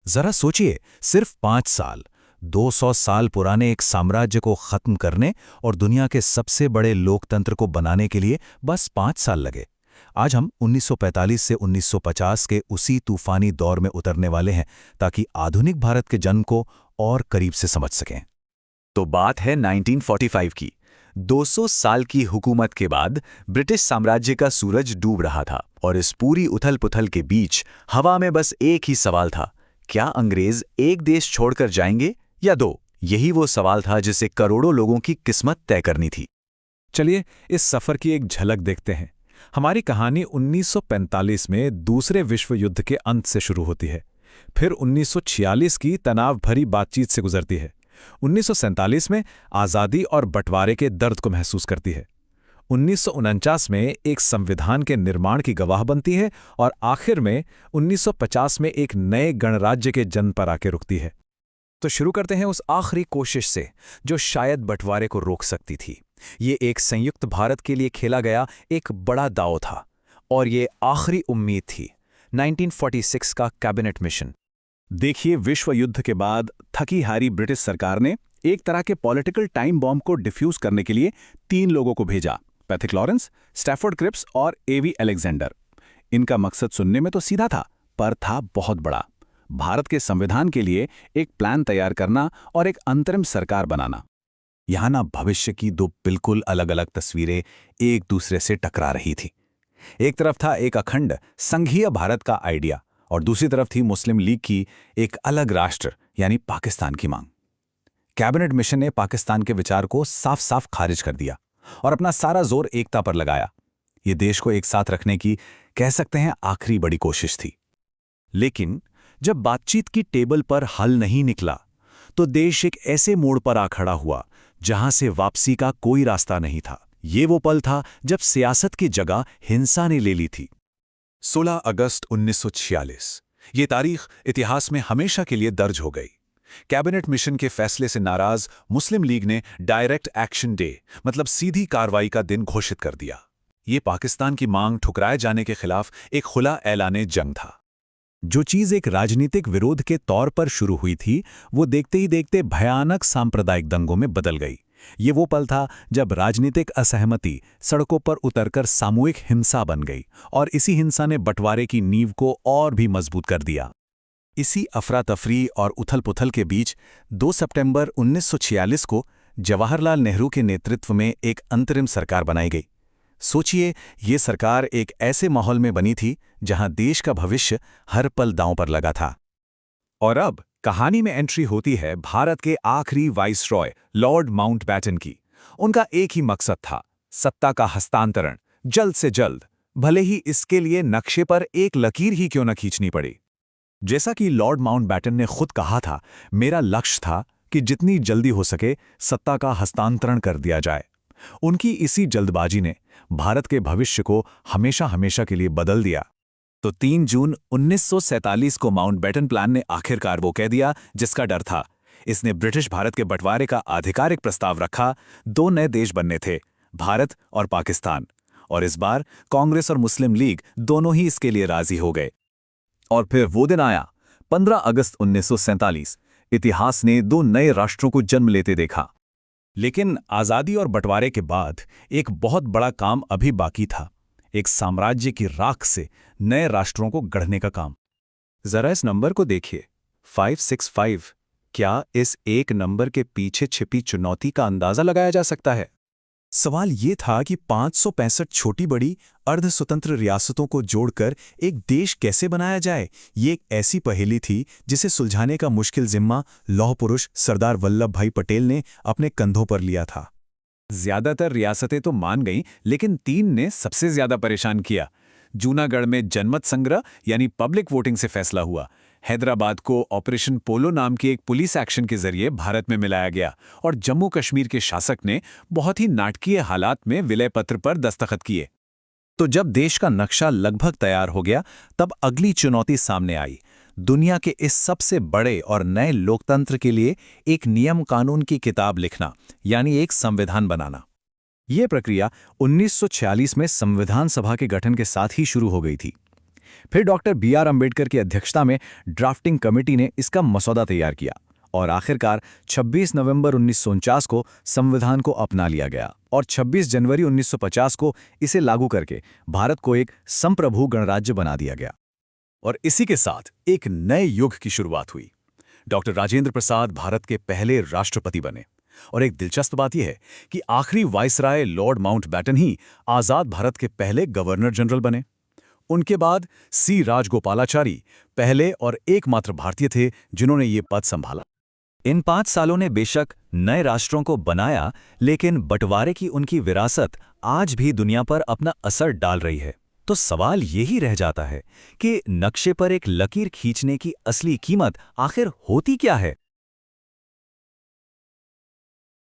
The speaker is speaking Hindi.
जरा सोचिए, सिर्फ 5 साल, 200 साल पुराने एक साम्राज्य को खत्म करने और दुनिया के सबसे बड़े लोकतंत्र को बनाने के लिए बस 5 साल लगे। आज हम 1945 से 1950 के उसी तूफानी दौर में उतरने वाले हैं ताकि आधुनिक भारत के जन्म को और करीब से समझ सकें। तो बात है 1945 की। 200 साल की हुकूमत के बाद ब्रिटिश साम्राज्य का सूरज डूब रहा था और इस पूरी उथल-पुथल के बीच हवा में बस एक ही सवाल था, क्या अंग्रेज एक देश छोड़कर जाएंगे या दो? यही वो सवाल था जिसे करोड़ों लोगों की किस्मत तय करनी थी। चलिए इस सफर की एक झलक देखते हैं। हमारी कहानी 1945 में दूसरे विश्व युद्ध के अंत से शुरू होती है, फिर 1946 की तनाव भरी बातचीत से गुजरती है, 1947 में आज़ादी और बंटवारे के दर्द को महसूस करती है, 1949 में एक संविधान के निर्माण की गवाह बनती है और आखिर में 1950 में एक नए गणराज्य के जन्म पर आके रुकती है। तो शुरू करते हैं उस आखिरी कोशिश से जो शायद बंटवारे को रोक सकती थी। ये एक संयुक्त भारत के लिए खेला गया एक बड़ा दांव था और ये आखिरी उम्मीद थी, 1946 का कैबिनेट मिशन। देखिए, विश्व युद्ध के बाद थकी हारी ब्रिटिश सरकार ने एक तरह के पॉलिटिकल टाइम बॉम्ब को डिफ्यूज करने के लिए 3 लोगों को भेजा, पैथिक लॉरेंस, स्टैफोर्ड क्रिप्स और एवी अलेक्जेंडर। इनका मकसद सुनने में तो सीधा था, पर था बहुत बड़ा। भारत के संविधान के लिए एक प्लान तैयार करना और एक अंतरिम सरकार बनाना। यहां ना भविष्य की दो बिल्कुल अलग अलग तस्वीरें एक दूसरे से टकरा रही थी। एक तरफ था एक अखंड संघीय भारत का आइडिया और दूसरी तरफ थी मुस्लिम लीग की एक अलग राष्ट्र यानी पाकिस्तान की मांग। कैबिनेट मिशन ने पाकिस्तान के विचार को साफ साफ खारिज कर दिया और अपना सारा जोर एकता पर लगाया। ये देश को एक साथ रखने की, कह सकते हैं, आखिरी बड़ी कोशिश थी। लेकिन जब बातचीत की टेबल पर हल नहीं निकला तो देश एक ऐसे मोड़ पर आ खड़ा हुआ जहां से वापसी का कोई रास्ता नहीं था। ये वो पल था जब सियासत की जगह हिंसा ने ले ली थी। 16 अगस्त 1946। ये तारीख इतिहास में हमेशा के लिए दर्ज हो गई। कैबिनेट मिशन के फैसले से नाराज मुस्लिम लीग ने डायरेक्ट एक्शन डे, मतलब सीधी कार्रवाई का दिन घोषित कर दिया। ये पाकिस्तान की मांग ठुकराए जाने के खिलाफ एक खुला ऐलाने जंग था। जो चीज एक राजनीतिक विरोध के तौर पर शुरू हुई थी, वो देखते ही देखते भयानक सांप्रदायिक दंगों में बदल गई। ये वो पल था जब राजनीतिक असहमति सड़कों पर उतरकर सामूहिक हिंसा बन गई और इसी हिंसा ने बंटवारे की नींव को और भी मजबूत कर दिया। इसी अफरा-तफरी और उथल-पुथल के बीच 2 सितंबर 1946 को जवाहरलाल नेहरू के नेतृत्व में एक अंतरिम सरकार बनाई गई। सोचिए, ये सरकार एक ऐसे माहौल में बनी थी जहां देश का भविष्य हर पल दांव पर लगा था। और अब कहानी में एंट्री होती है भारत के आखिरी वाइसरॉय लॉर्ड माउंटबैटन की। उनका एक ही मकसद था, सत्ता का हस्तांतरण जल्द से जल्द, भले ही इसके लिए नक्शे पर एक लकीर ही क्यों न खींचनी पड़ी। जैसा कि लॉर्ड माउंटबैटन ने खुद कहा था, मेरा लक्ष्य था कि जितनी जल्दी हो सके सत्ता का हस्तांतरण कर दिया जाए। उनकी इसी जल्दबाजी ने भारत के भविष्य को हमेशा हमेशा के लिए बदल दिया। तो 3 जून 1947 को माउंटबैटन प्लान ने आखिरकार वो कह दिया जिसका डर था। इसने ब्रिटिश भारत के बंटवारे का आधिकारिक प्रस्ताव रखा। 2 नए देश बनने थे, भारत और पाकिस्तान, और इस बार कांग्रेस और मुस्लिम लीग दोनों ही इसके लिए राजी हो गए। और फिर वो दिन आया, 15 अगस्त 1947। इतिहास ने 2 नए राष्ट्रों को जन्म लेते देखा। लेकिन आज़ादी और बंटवारे के बाद एक बहुत बड़ा काम अभी बाकी था, एक साम्राज्य की राख से नए राष्ट्रों को गढ़ने का काम। जरा इस नंबर को देखिए, 565। क्या इस एक नंबर के पीछे छिपी चुनौती का अंदाजा लगाया जा सकता है? सवाल ये था कि 565 छोटी बड़ी अर्ध स्वतंत्र रियासतों को जोड़कर एक देश कैसे बनाया जाए। ये एक ऐसी पहेली थी जिसे सुलझाने का मुश्किल जिम्मा लौह पुरुष सरदार वल्लभ भाई पटेल ने अपने कंधों पर लिया था। ज्यादातर रियासतें तो मान गईं, लेकिन 3 ने सबसे ज्यादा परेशान किया। जूनागढ़ में जनमत संग्रह यानी पब्लिक वोटिंग से फैसला हुआ। हैदराबाद को ऑपरेशन पोलो नाम के एक पुलिस एक्शन के जरिए भारत में मिलाया गया और जम्मू कश्मीर के शासक ने बहुत ही नाटकीय हालात में विलय पत्र पर दस्तखत किए। तो जब देश का नक्शा लगभग तैयार हो गया, तब अगली चुनौती सामने आई, दुनिया के इस सबसे बड़े और नए लोकतंत्र के लिए एक नियम कानून की किताब लिखना, यानी एक संविधान बनाना। ये प्रक्रिया 1946 में संविधान सभा के गठन के साथ ही शुरू हो गई थी। फिर डॉक्टर बी.आर. अंबेडकर की अध्यक्षता में ड्राफ्टिंग कमेटी ने इसका मसौदा तैयार किया और आखिरकार 26 नवंबर 1949 को संविधान को अपना लिया गया और 26 जनवरी 1950 को इसे लागू करके भारत को एक संप्रभु गणराज्य बना दिया गया। और इसी के साथ एक नए युग की शुरुआत हुई। डॉक्टर राजेंद्र प्रसाद भारत के पहले राष्ट्रपति बने और एक दिलचस्प बात यह है कि आखिरी वाइसराय लॉर्ड माउंटबैटन ही आजाद भारत के पहले गवर्नर जनरल बने। उनके बाद सी राजगोपालाचारी पहले और एकमात्र भारतीय थे जिन्होंने ये पद संभाला। इन 5 सालों ने बेशक नए राष्ट्रों को बनाया, लेकिन बंटवारे की उनकी विरासत आज भी दुनिया पर अपना असर डाल रही है। तो सवाल यही रह जाता है कि नक्शे पर एक लकीर खींचने की असली कीमत आखिर होती क्या है?